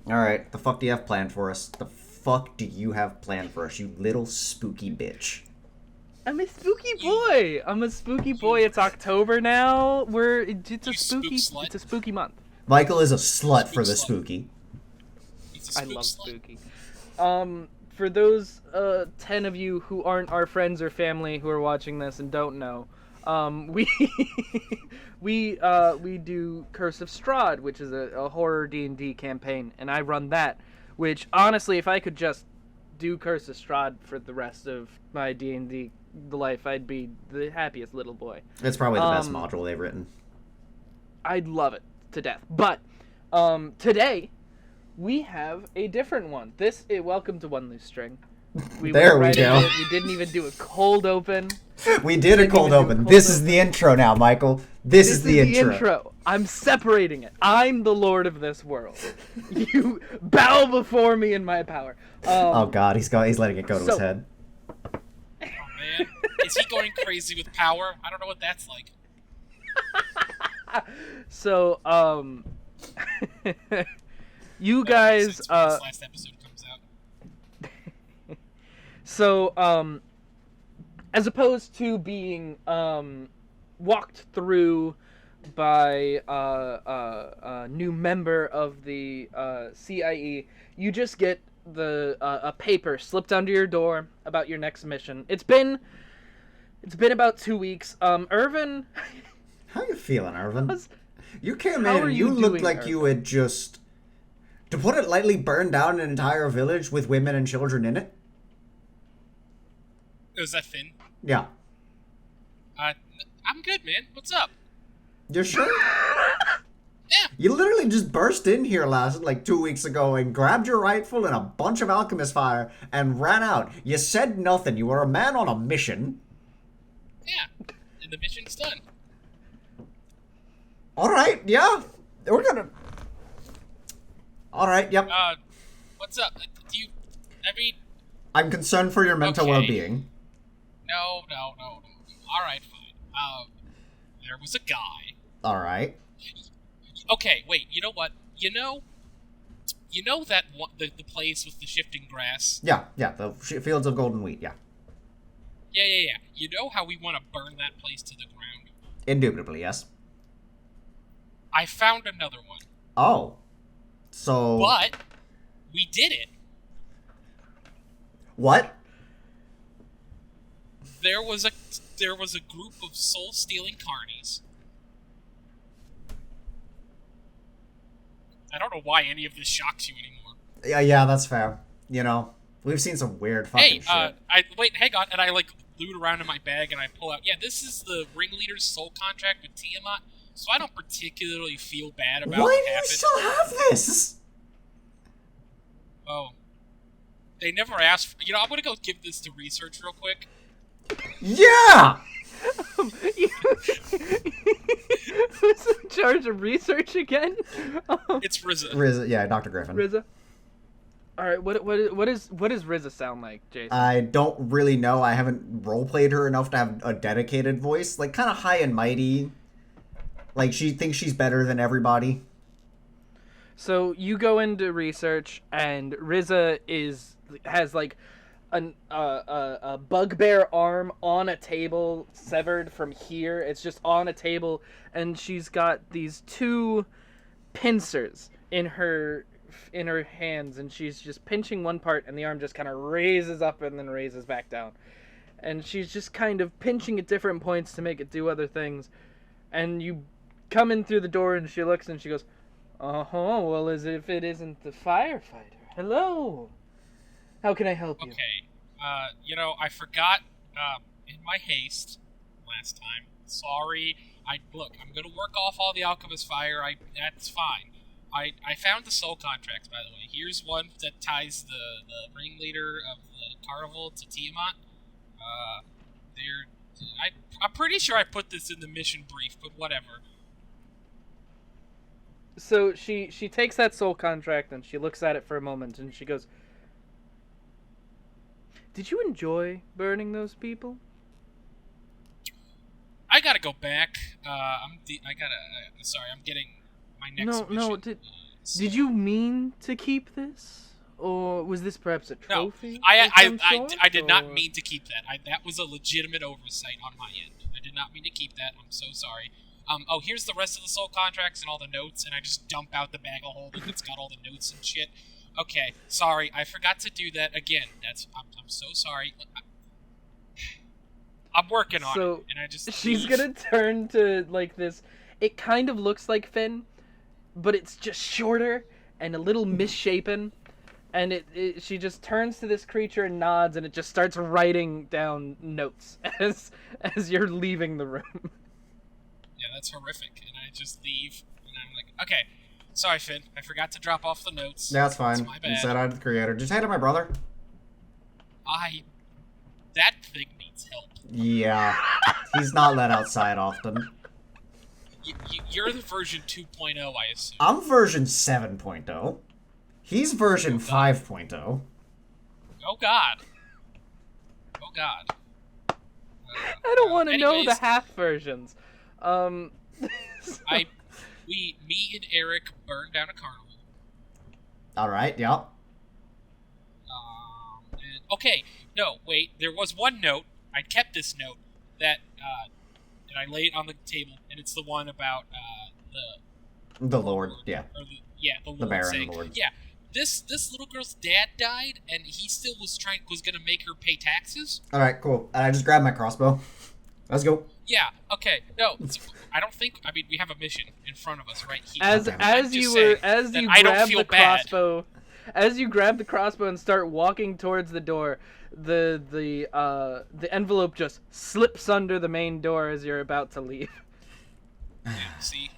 Alright, the fuck do you have planned for us? The fuck do you have planned for us, you little spooky bitch? I'm a spooky boy. It's October now. It's a spooky month. Michael is a slut for the spooky. I love spooky. For those 10 of you who aren't our friends or family who are watching this and don't know, we we do Curse of Strahd, which is a horror D&D campaign, and I run that. Which honestly, if I could just do Curse of Strahd for the rest of my D&D life, I'd be the happiest little boy. It's probably the best module they've written. I'd love it to death. But today we have a different one. Welcome to One Loose String. There we go. We didn't even do a cold open. We did a cold open. This is the intro now, Michael. This is the intro. I'm separating it. I'm the lord of this world. You bow before me in my power. Oh God, he's letting it go to his head. Oh man, is he going crazy with power? I don't know what that's like. So, you guys, Since this last episode comes out. So, as opposed to being walked through by a new member of the CIE, you just get a paper slipped under your door about your next mission. It's been about 2 weeks. Irvin, how you feeling, Irvin? You came in and you looked like Irvin? You had just, to put it lightly, burned down an entire village with women and children in it. Was that Finn? Yeah. I'm good, man. What's up? You're sure? Yeah. You literally just burst in here 2 weeks ago and grabbed your rifle and a bunch of alchemist fire and ran out. You said nothing. You were a man on a mission. Yeah. And the mission's done. Alright, yeah. We're gonna... Alright, yep. What's up? I'm concerned for your mental well-being. No. Alright, fine. There was a guy. Alright. Okay, wait, you know what? You know that the place with the shifting grass? Yeah, the fields of golden wheat, yeah. Yeah. You know how we want to burn that place to the ground? Indubitably, yes. I found another one. Oh. So... But, we did it. What? There was a group of soul-stealing carnies. I don't know why any of this shocks you anymore. Yeah, that's fair. You know, we've seen some weird fucking shit. Wait, hang on, and I loot around in my bag and I pull out. Yeah, this is the ringleader's soul contract with Tiamat, so I don't particularly feel bad about what happened. Why do you still have this? Oh. They never asked for... You know, I'm gonna go give this to research real quick. Yeah! Who's in charge of research again? It's Rizza. Rizza, yeah, Dr. Griffin. Rizza. All right, what does Rizza sound like, Jason? I don't really know. I haven't roleplayed her enough to have a dedicated voice. Like, kind of high and mighty. Like, she thinks she's better than everybody. So you go into research, and Rizza has like a bugbear arm on a table severed from here. It's just on a table, and she's got these two pincers in her hands, and she's just pinching one part, and the arm just kind of raises up and then raises back down, and she's just kind of pinching at different points to make it do other things. And you come in through the door, and she looks and she goes, well, as if it isn't the firefighter. Hello, how can I help you? Okay, you know, I forgot, in my haste last time. Sorry. Look, I'm gonna work off all the alchemist fire. That's fine. I found the soul contracts, by the way. Here's one that ties the ringleader of the carnival to Tiamat. I'm pretty sure I put this in the mission brief, but whatever. So she takes that soul contract and she looks at it for a moment and she goes, "Did you enjoy burning those people?" I gotta go back. I'm getting my next mission Did you mean to keep this? Or was this perhaps a trophy? No, I I did not mean to keep that. That was a legitimate oversight on my end. I did not mean to keep that. I'm so sorry. Oh, here's the rest of the soul contracts and all the notes, and I just dump out the bag of holding that's got all the notes and shit. Okay, sorry, I forgot to do that again. I'm so sorry. I'm working on it, and I just she's gonna turn to like this. It kind of looks like Finn, but it's just shorter and a little misshapen. And she just turns to this creature and nods, and it just starts writing down notes as you're leaving the room. Yeah, that's horrific. And I just leave, and I'm like, okay, sorry, Finn, I forgot to drop off the notes. That's fine. My bad. You said I'm the creator. Just hand it to my brother. That thing needs help. Yeah, he's not let outside often. You're the version 2.0, I assume. I'm version 7.0. He's version 5.0. Oh god. Oh god. I don't want to know the half versions. Me and Eric burned down a carnival. Alright, yep. Okay, no, wait, there was one note. I kept this note that I laid on the table, and it's the one about the Lord, yeah. The Lord Baron saying, Lord. yeah. This little girl's dad died, and he still was gonna make her pay taxes. All right, cool. And I just grabbed my crossbow. Let's go. Yeah. Okay. No, I don't think. I mean, we have a mission in front of us right here. As you grab the crossbow and start walking towards the door, the envelope just slips under the main door as you're about to leave. Yeah, see,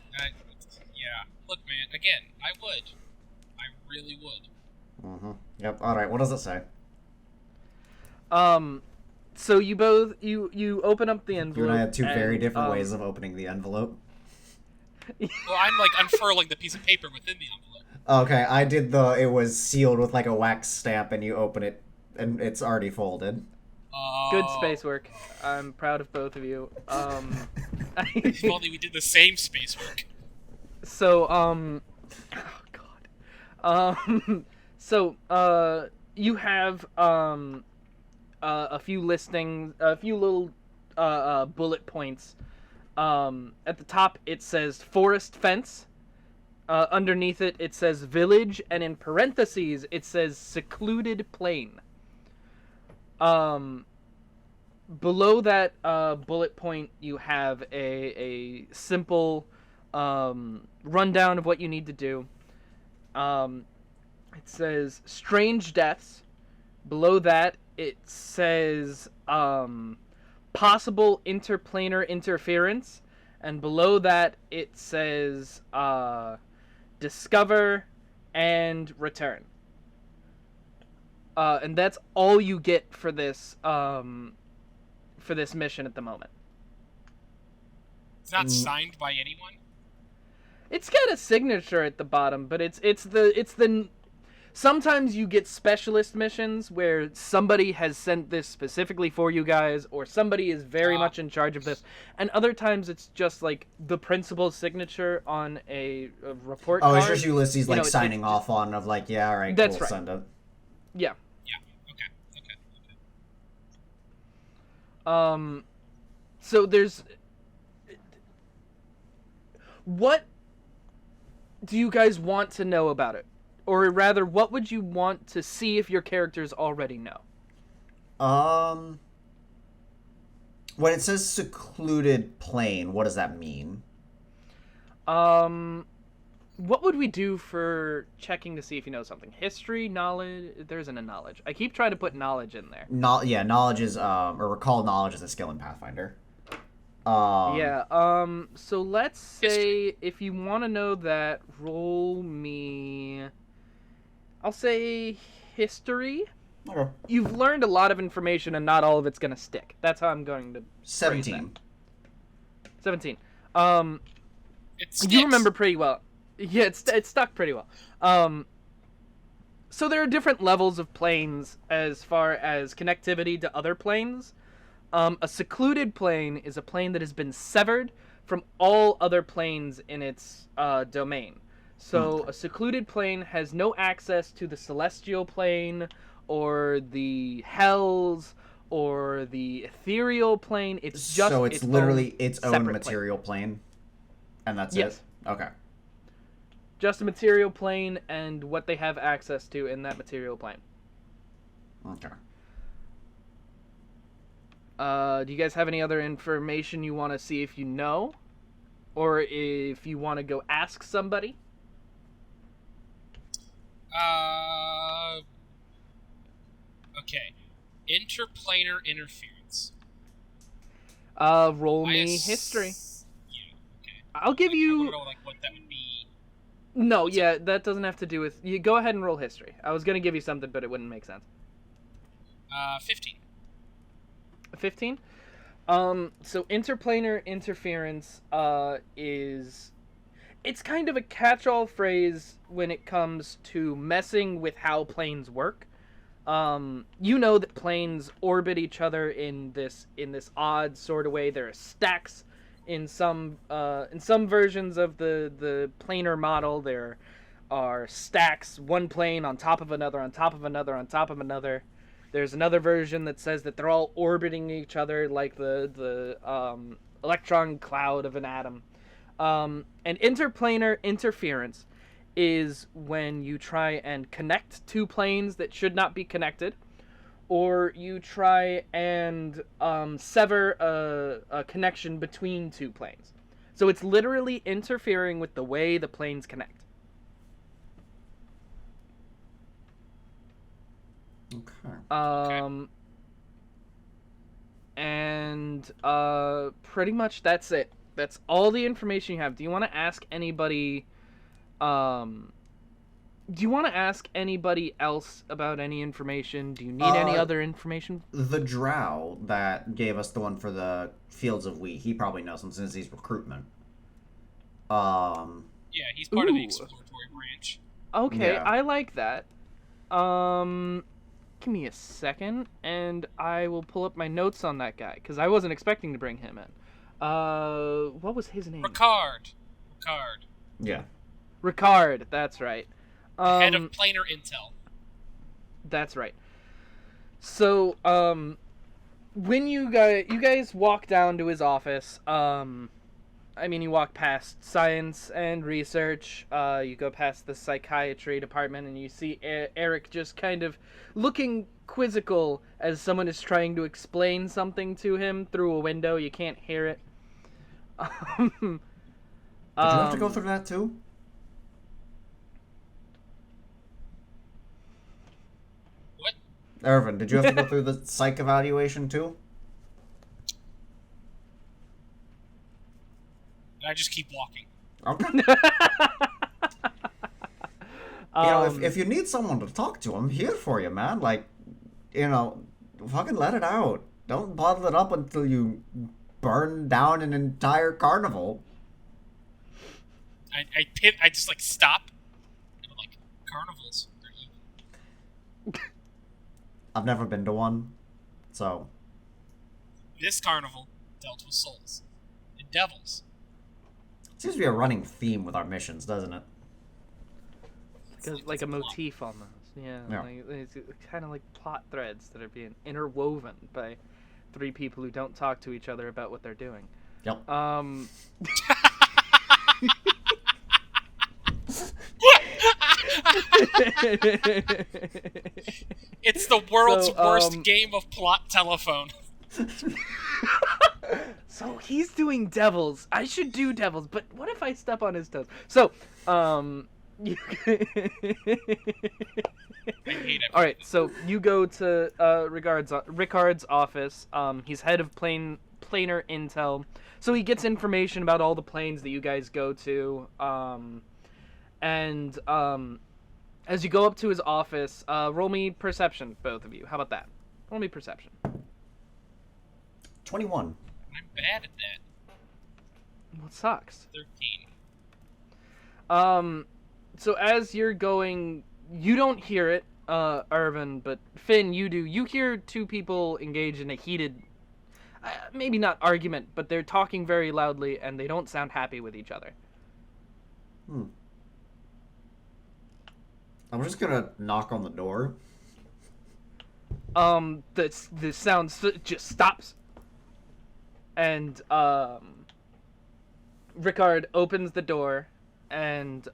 yeah. Look, man. Again, I would. I really would. Mm-hmm. Yep. All right. What does it say? So you both you open up the envelope. You and I have two very different ways of opening the envelope. Well, I'm like unfurling the piece of paper within the envelope. Okay, I did it was sealed with like a wax stamp, and you open it, and it's already folded. Good space work. I'm proud of both of you. If only we did the same space work. So, you have a few listings, a few little bullet points. At the top it says forest fence. Underneath it says village, and in parentheses it says secluded plain. Below that bullet point you have a simple rundown of what you need to do. It says strange deaths. Below that it says possible interplanar interference, and below that it says discover and return. And that's all you get for this mission at the moment. It's not signed by anyone. It's got a signature at the bottom, but it's the sometimes you get specialist missions where somebody has sent this specifically for you guys, or somebody is very much in charge of this, and other times it's just like the principal's signature on a report card. It's just Ulysses signing off on of like, yeah, all right, that's cool, right. Send it. Yeah. Okay. So there's... What do you guys want to know about it? Or rather, what would you want to see if your characters already know? When it says secluded plain, what does that mean? What would we do for checking to see if you know something? History, knowledge? There isn't a knowledge. I keep trying to put knowledge in there. Knowledge is, or recall knowledge is a skill in Pathfinder. So let's say if you want to know that, roll me... I'll say history. Okay. You've learned a lot of information and not all of it's going to stick. That's how I'm going to 17. 17. It you remember pretty well. Yeah, it stuck pretty well. So there are different levels of planes as far as connectivity to other planes. A secluded plane is a plane that has been severed from all other planes in its domain. So a secluded plane has no access to the celestial plane or the hells or the ethereal plane. It's just so it's literally its own separate material plane, and that's Yes. it. Okay. Just a material plane and what they have access to in that material plane. Okay. Do you guys have any other information you want to see if you know? Or if you want to go ask somebody? Okay. Interplanar interference. Roll me history. Yeah, okay. I'll give you... I don't know, like, what that would be. No, yeah, that doesn't have to do with... You go ahead and roll history. I was going to give you something, but it wouldn't make sense. 15. 15? So interplanar interference is... It's kind of a catch-all phrase when it comes to messing with how planes work. You know that planes orbit each other in this odd sort of way. There are stacks in some versions of the planar model. There are stacks, one plane on top of another, on top of another, on top of another. There's another version that says that they're all orbiting each other like the electron cloud of an atom. And interplanar interference is when you try and connect two planes that should not be connected, or you try and sever a connection between two planes. So it's literally interfering with the way the planes connect. Okay. And pretty much that's it. That's all the information you have. Do you want to ask anybody? Do you want to ask anybody else about any information? Do you need any other information? The drow that gave us the one for the Fields of Wheat, he probably knows him since he's recruitment. Yeah, he's part of the exploratory branch. Okay, Yeah. I like that. Give me a second, and I will pull up my notes on that guy, because I wasn't expecting to bring him in. What was his name? Ricard. Yeah. Ricard, that's right. Head of planar intel. That's right. So, when you guys walk down to his office, you walk past science and research, you go past the psychiatry department, and you see Eric just kind of looking quizzical as someone is trying to explain something to him through a window. You can't hear it. Did you have to go through that too? What? Irvin, did you have to go through the psych evaluation too? I just keep walking. Okay. If you need someone to talk to, I'm here for you, man. Like, fucking let it out. Don't bottle it up until you burn down an entire carnival. I just like stop. And I'm like, carnivals, they're evil. I've never been to one, so. This carnival dealt with souls and devils. Seems to be a running theme with our missions, doesn't it? Like a motif almost. Yeah. Like, it's kind of like plot threads that are being interwoven by three people who don't talk to each other about what they're doing. Yep. It's the world's worst game of plot telephone. So he's doing devils. I should do devils, but what if I step on his toes? So, you... All right, so you go to Ricard's office. He's head of planar intel, so he gets information about all the planes that you guys go to. And as you go up to his office, roll me perception, both of you. How about that? Roll me perception. 21. I'm bad at that. What sucks? 13. So as you're going, you don't hear it, Irvin, but Finn, you do. You hear two people engage in a heated, maybe not argument, but they're talking very loudly, and they don't sound happy with each other. I'm just gonna knock on the door. The sound just stops, and Rickard opens the door, and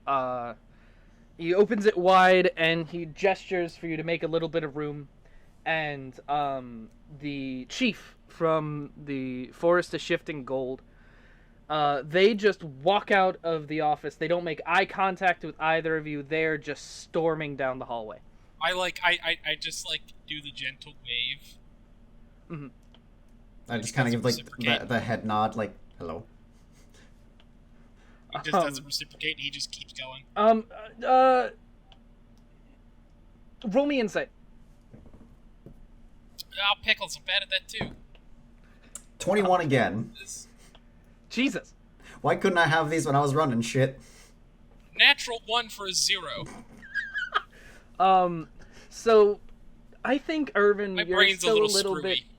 he opens it wide, and he gestures for you to make a little bit of room, and the chief from the Forest of Shifting Gold, they just walk out of the office. They don't make eye contact with either of you. They're just storming down the hallway. I just like do the gentle wave. Mm-hmm. I just kind of give like the head nod, like hello. He just doesn't reciprocate. And he just keeps going. Roll me insight. Oh, Pickles, I'm bad at that too. 21 again. Jesus. Why couldn't I have these when I was running shit? Natural 1 for a 0. So I think Irvin, My you're brain's still a a little little bit. screwy.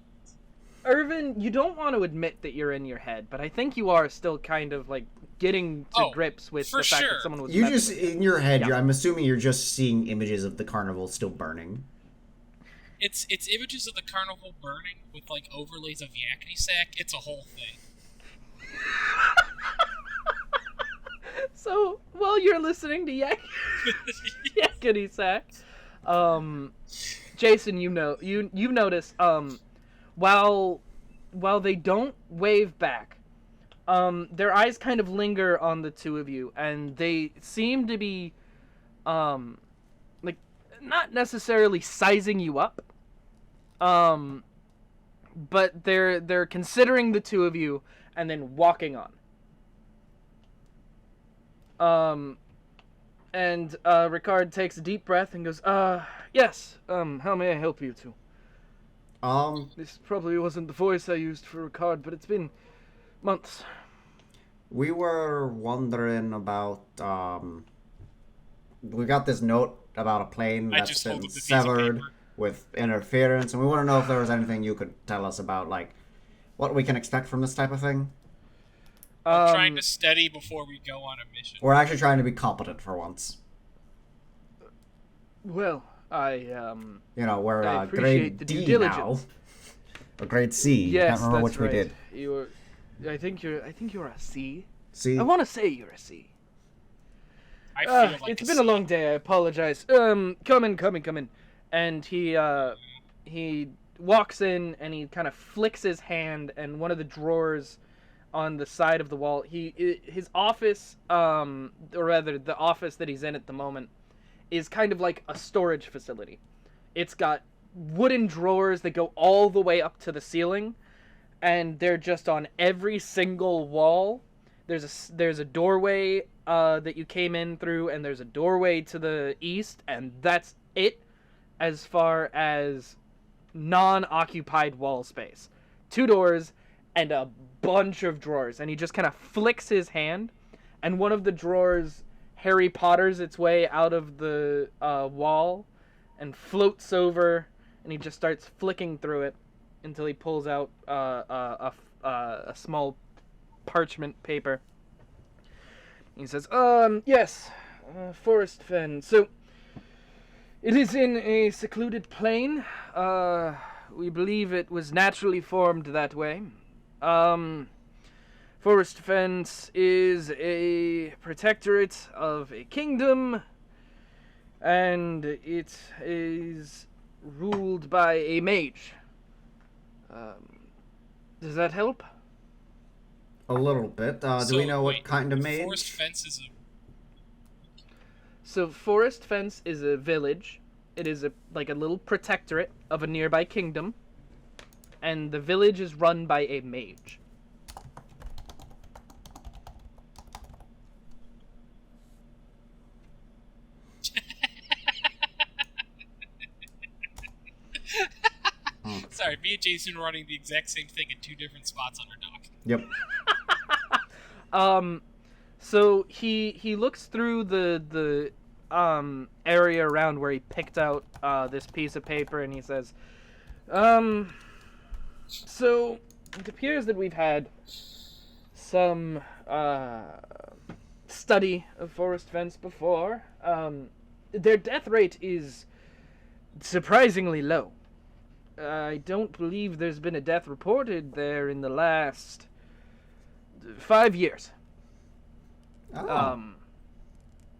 Irvin, you don't want to admit that you're in your head, but I think you are still kind of like getting to grips with the fact that someone was. You just in your head. Yeah. I'm assuming you're just seeing images of the carnival still burning. It's images of the carnival burning with like overlays of yakety sack. It's a whole thing. So while you're listening to Yakety Sack, Jason, you've noticed while they don't wave back, their eyes kind of linger on the two of you, and they seem to be like not necessarily sizing you up, but they're considering the two of you and then walking on. And Ricard takes a deep breath and goes, yes, how may I help you two? This probably wasn't the voice I used for Ricard, but it's been months. We were wondering about, we got this note about a plane that's been severed with interference, and we want to know if there was anything you could tell us about, like, what we can expect from this type of thing. I'm trying to study before we go on a mission. We're actually trying to be competent for once. Well, we're grade D now. Or grade C. Yes, can't remember that's which right. we did. I think you're a C. C? I want to say you're a C. I feel like it's been a long day. I apologize. Come in. And he walks in and he kind of flicks his hand, and one of the drawers on the side of the wall, his office, or rather the office that he's in at the moment, is kind of like a storage facility. It's got wooden drawers that go all the way up to the ceiling, and they're just on every single wall. There's a doorway that you came in through, and there's a doorway to the east, and that's it as far as non-occupied wall space. 2 doors and a bunch of drawers, and he just kind of flicks his hand, and one of the drawers Harry Potters its way out of the wall and floats over, and he just starts flicking through it until he pulls out a small parchment paper. He says, yes, Forest Fen. So, it is in a secluded plain. We believe it was naturally formed that way. Forest Fence is a protectorate of a kingdom, and it is ruled by a mage. Does that help? A little bit. Do we know what kind of mage? Forest Fence is So Forest Fence is a village. It is a little protectorate of a nearby kingdom, and the village is run by a mage. Sorry, me and Jason are running the exact same thing in 2 different spots on our dock. Yep. So he looks through the area around where he picked out this piece of paper, and he says, so it appears that we've had some study of Forest Fence before. their death rate is surprisingly low. I don't believe there's been a death reported there in the last 5 years. Oh.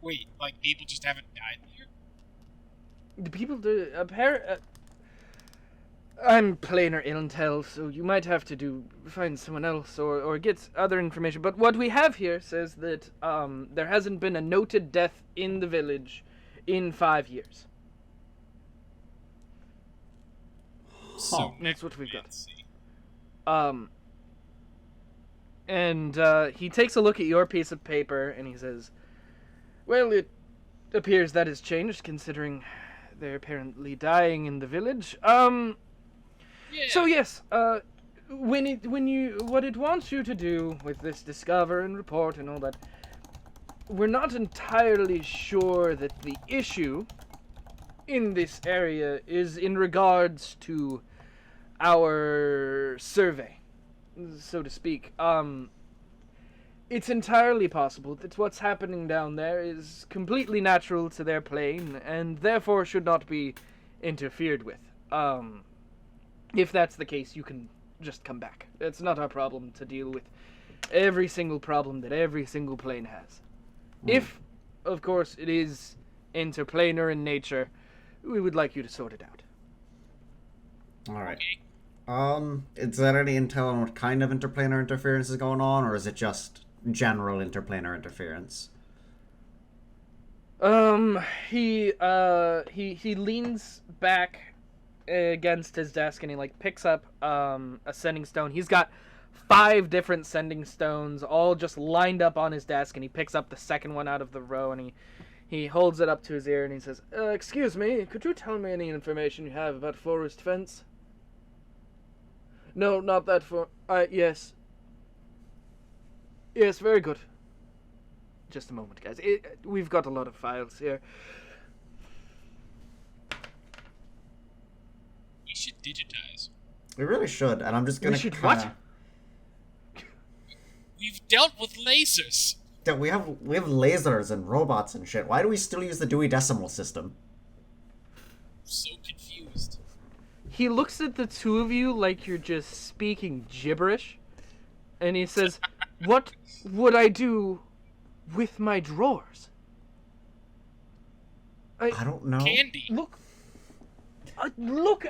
Wait, like people just haven't died there? The people do I'm planar intel, so you might have to find someone else or get other information. But what we have here says that there hasn't been a noted death in the village in 5 years. So That's what we've got. fancy. And he takes a look at your piece of paper and he says, "Well, it appears that has changed considering they're apparently dying in the village. Yeah. So yes, what it wants you to do with this discover and report and all that, we're not entirely sure that the issue in this area is in regards to our survey, so to speak. It's entirely possible that what's happening down there is completely natural to their plane and therefore should not be interfered with. If that's the case, you can just come back. It's not our problem to deal with every single problem that every single plane has. If, of course, it is interplanar in nature, we would like you to sort it out." All right. Okay. Is there any intel on what kind of interplanar interference is going on, or is it just general interplanar interference? He leans back against his desk and he picks up a sending stone. He's got 5 different sending stones all just lined up on his desk, and he picks up the second one out of the row and he holds it up to his ear and he says, "Excuse me, could you tell me any information you have about forest fence?" "No, not that yes. Yes, very good. Just a moment, guys. We've got a lot of files here." We should digitize. We really should, and I'm just gonna. We should what? We've dealt with lasers. That we have lasers and robots and shit. Why do we still use the Dewey Decimal System? So confused. He looks at the two of you like you're just speaking gibberish, and he says, "What would I do with my drawers?" I don't know. Candy. Look,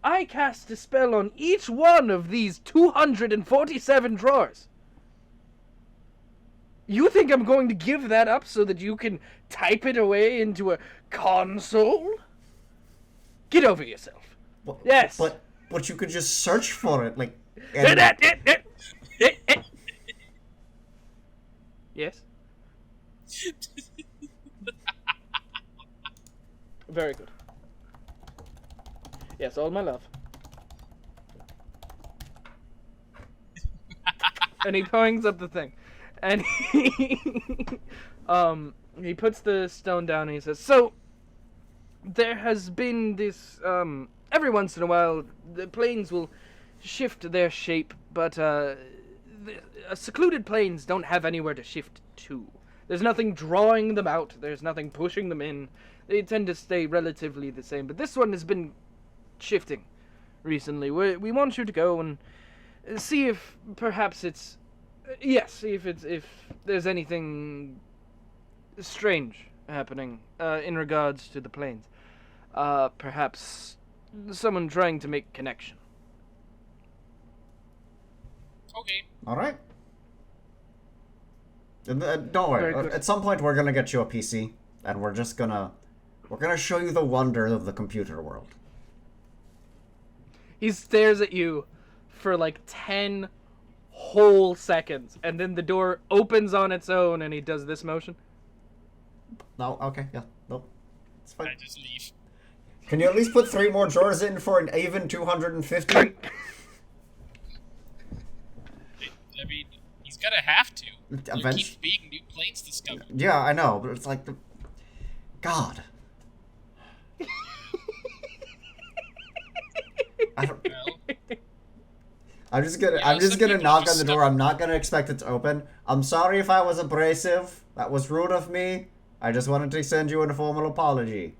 I cast a spell on each one of these 247 drawers. You think I'm going to give that up so that you can type it away into a console? Get over yourself. But, Yes. But you could just search for it, like. Yes? Very good. Yes, all my love. And he points up the thing. And he puts the stone down and he says, "So, there has been this, every once in a while, the planes will shift their shape, but, secluded planes don't have anywhere to shift to. There's nothing drawing them out, there's nothing pushing them in. They tend to stay relatively the same, but this one has been shifting recently. We want you to go and see if perhaps it's... see if there's anything strange happening in regards to the planes. Perhaps someone trying to make connection." Okay. All right. Don't worry. At some point, we're gonna get you a PC, and we're gonna show you the wonders of the computer world. He stares at you for 10 whole seconds, and then the door opens on its own, and he does this motion. No, okay, yeah, nope. It's fine. I just leave. Can you at least put 3 more drawers in for an even 250? I mean, he's gonna have to. There keeps being new planes discovered. Yeah, I know, but it's like God. I don't... Well, I'm just gonna knock on the door. I'm not gonna expect it to open. I'm sorry if I was abrasive. That was rude of me. I just wanted to send you a formal apology.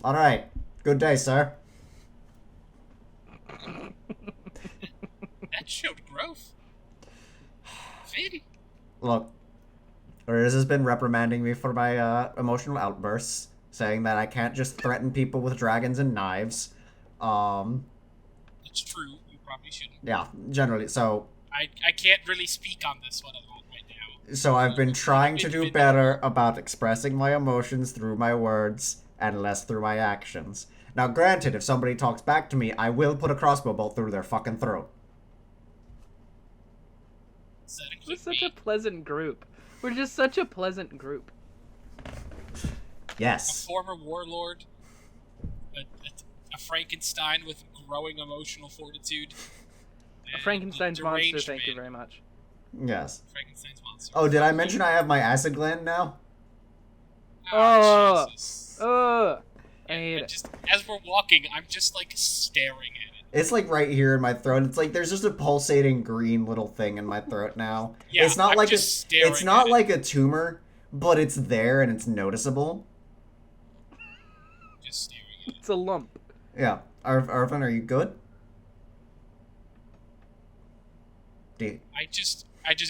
Alright. Good day, sir. That showed growth. Finn. Look, Riz has been reprimanding me for my emotional outbursts, saying that I can't just threaten people with dragons and knives. It's true. You probably shouldn't. Yeah, generally. So I can't really speak on this one a lot right now. So I've been trying to do better about expressing my emotions through my words and less through my actions. Now, granted, if somebody talks back to me, I will put a crossbow bolt through their fucking throat. We're such a pleasant group. We're just such a pleasant group. Yes. A former warlord, a Frankenstein with growing emotional fortitude. A Frankenstein's monster, thank you very much. Yes. Frankenstein's monster. Oh, did I mention I have my acid gland now? Oh, Jesus. I hate it. Just, as we're walking, I'm just, like, staring at it. It's like right here in my throat. It's like there's just a pulsating green little thing in my throat now. Yeah, it's not I'm like just it's not like a tumor, but it's there and it's noticeable. Just staring at it. It's a lump. Yeah. Arvin, are you good? I just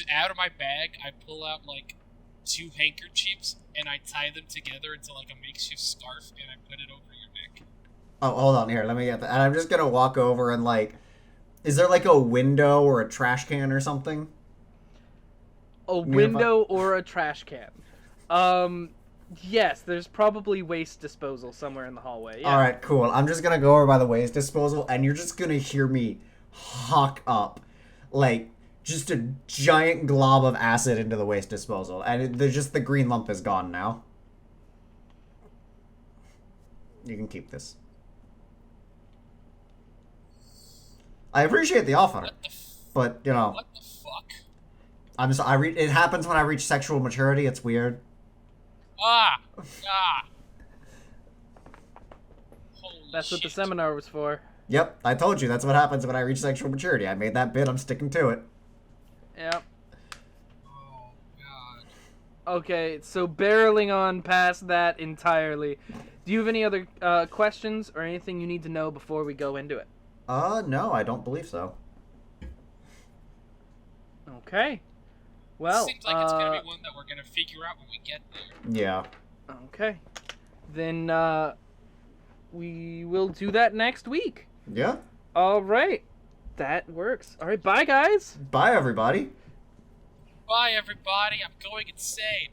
out of my bag, I pull out like 2 handkerchiefs and I tie them together into like a makeshift scarf and I put it over your neck. Oh, hold on here. Let me get that. And I'm just gonna walk over and like, is there like a window or a trash can or something? A window or a trash can. Yes, there's probably waste disposal somewhere in the hallway. Yeah. All right, cool. I'm just gonna go over by the waste disposal, and you're just gonna hear me hawk up, like just a giant glob of acid into the waste disposal, and the green lump is gone now. You can keep this. I appreciate the offer, but you know, What the fuck? it happens when I reach sexual maturity. It's weird. Ah! Holy That's what the shit. seminar was for. Yep, I told you that's what happens when I reach sexual maturity. I made that bit. I'm sticking to it. Yep. Oh god. Okay, so barreling on past that entirely. Do you have any other questions or anything you need to know before we go into it? No, I don't believe so. Okay. Well, Seems like it's gonna be one that we're gonna figure out when we get there. Yeah. Okay. Then we will do that next week. Yeah. All right. That works. All right, bye guys. Bye, everybody. Bye everybody, I'm going insane.